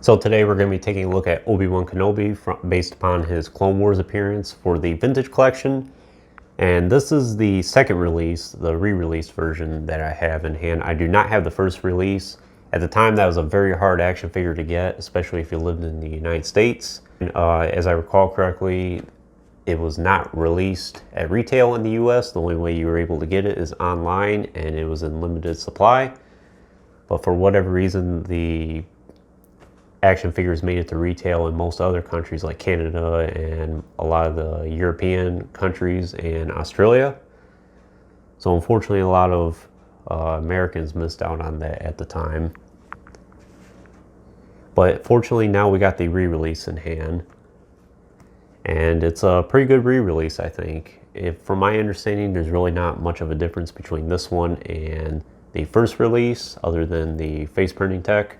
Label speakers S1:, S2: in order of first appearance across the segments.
S1: So today we're going to be taking a look at Obi-Wan Kenobi based upon his Clone Wars appearance for the Vintage Collection. And this is the second release, the re-release version that I have in hand. I do not have the first release. At the time, that was a very hard action figure to get, especially if you lived in the United States. As I recall correctly, it was not released at retail in the US. The only way you were able to get it is online, and it was in limited supply. But for whatever reason, the action figures made it to retail in most other countries like Canada and a lot of the European countries and Australia. So unfortunately, a lot of Americans missed out on that at the time. But fortunately, now we got the re-release in hand. And it's a pretty good re-release, I think. From my understanding, there's really not much of a difference between this one and the first release, other than the face printing tech.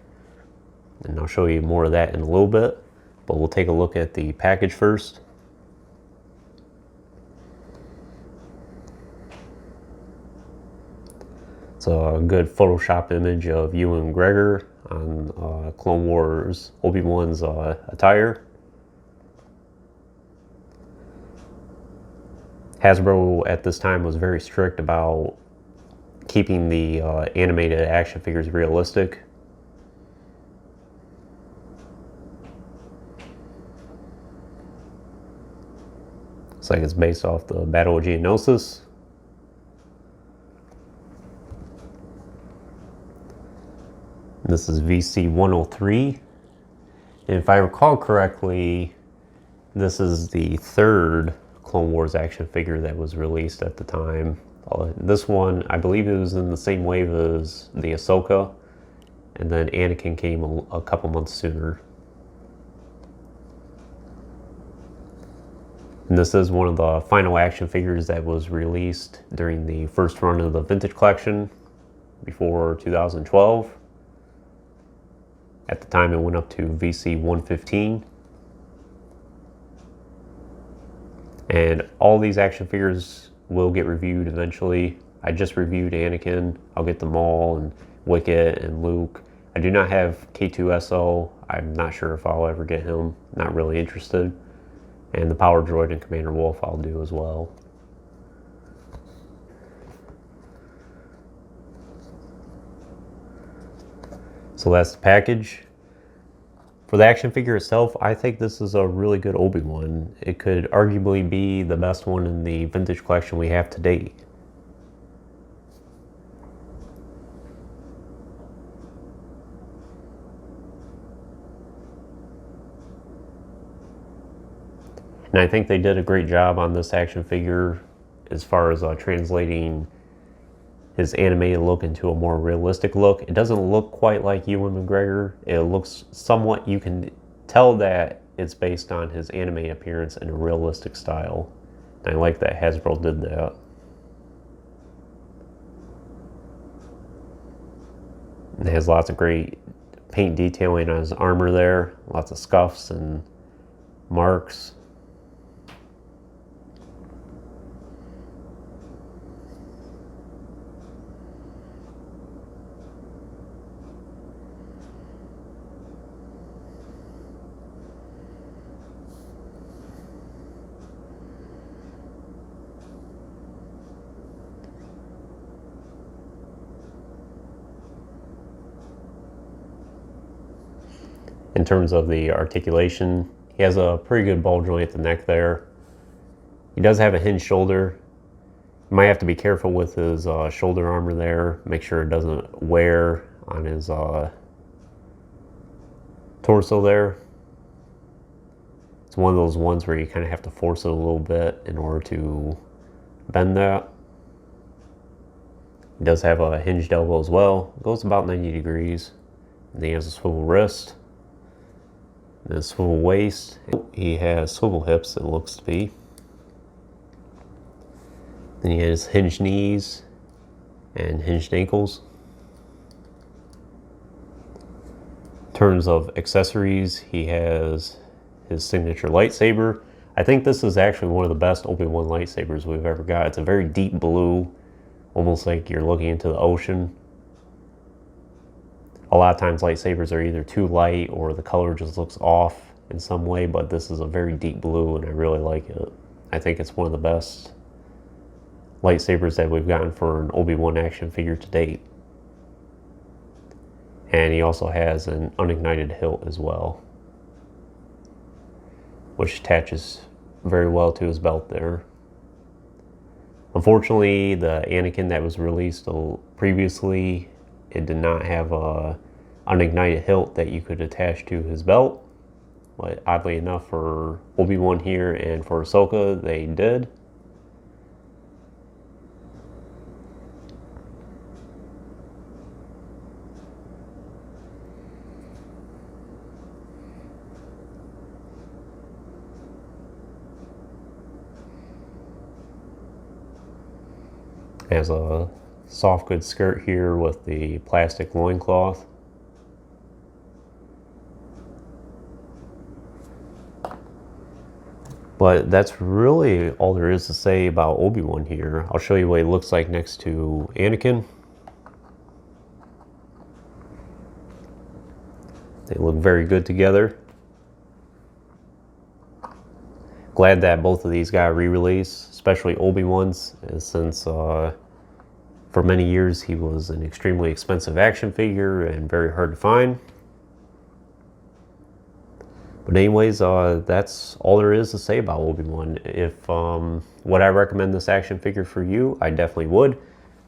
S1: And I'll show you more of that in a little bit, but we'll take a look at the package first. It's a good Photoshop image of Ewan McGregor on Clone Wars Obi-Wan's attire. Hasbro at this time was very strict about keeping the animated action figures realistic. Looks like it's based off the Battle of Geonosis. This is VC 103. And if I recall correctly, this is the third Clone Wars action figure that was released at the time. This one, I believe it was in the same wave as the Ahsoka, and then Anakin came a couple months sooner. And this is one of the final action figures that was released during the first run of the Vintage Collection before 2012. At the time, it went up to VC 115. And all these action figures will get reviewed eventually. I just reviewed Anakin. I'll get them all, and Wicket and Luke. I do not have K2SO. I'm not sure if I'll ever get him. Not really interested. And the Power Droid and Commander Wolf I'll do as well. So that's the package. For the action figure itself, I think this is a really good Obi-Wan. It could arguably be the best one in the Vintage Collection we have to date. And I think they did a great job on this action figure as far as translating his animated look into a more realistic look. It doesn't look quite like Ewan McGregor. It looks somewhat, you can tell that it's based on his anime appearance in a realistic style. And I like that Hasbro did that. And it has lots of great paint detailing on his armor there. Lots of scuffs and marks. In terms of the articulation, he has a pretty good ball joint at the neck there. He does have a hinged shoulder. You might have to be careful with his shoulder armor there. Make sure it doesn't wear on his torso there. It's one of those ones where you kind of have to force it a little bit in order to bend that. He does have a hinged elbow as well. It goes about 90 degrees. And then he has a swivel wrist. And a swivel waist. He has swivel hips, it looks to be. Then he has hinged knees and hinged ankles. In terms of accessories, he has his signature lightsaber. I think this is actually one of the best Obi-Wan lightsabers we've ever got. It's a very deep blue, almost like you're looking into the ocean. A lot of times lightsabers are either too light or the color just looks off in some way, but this is a very deep blue and I really like it. I think it's one of the best lightsabers that we've gotten for an Obi-Wan action figure to date. And he also has an unignited hilt as well, which attaches very well to his belt there. Unfortunately, the Anakin that was released previously, it did not have a unignited hilt that you could attach to his belt. But oddly enough, for Obi-Wan here and for Ahsoka, they did. It has a soft good skirt here with the plastic loincloth. But that's really all there is to say about Obi-Wan here. I'll show you what he looks like next to Anakin. They look very good together. Glad that both of these got re-released, especially Obi-Wan's, since for many years he was an extremely expensive action figure and very hard to find. But anyways, that's all there is to say about Obi-Wan. If would I recommend this action figure for you? I definitely would.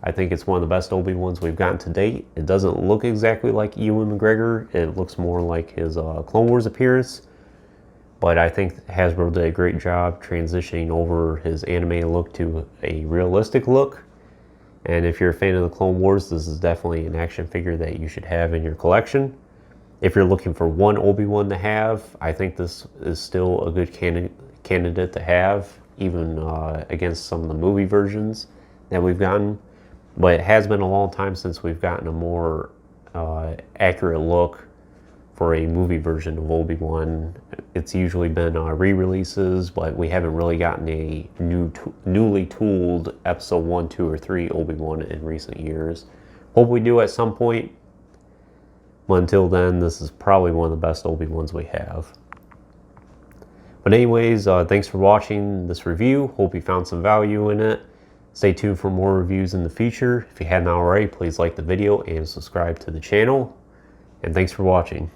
S1: I think it's one of the best Obi-Wans we've gotten to date. It doesn't look exactly like Ewan McGregor. It looks more like his Clone Wars appearance. But I think Hasbro did a great job transitioning over his animated look to a realistic look. And if you're a fan of the Clone Wars, this is definitely an action figure that you should have in your collection. If you're looking for one Obi-Wan to have, I think this is still a good candidate to have, even against some of the movie versions that we've gotten. But it has been a long time since we've gotten a more accurate look for a movie version of Obi-Wan. It's usually been re-releases, but we haven't really gotten a newly tooled episode 1, 2, or 3 Obi-Wan in recent years. Hope we do at some point. But until then, this is probably one of the best Obi-Wans we have. But anyways, thanks for watching this review. Hope you found some value in it. Stay tuned for more reviews in the future. If you hadn't already, please like the video and subscribe to the channel. And thanks for watching.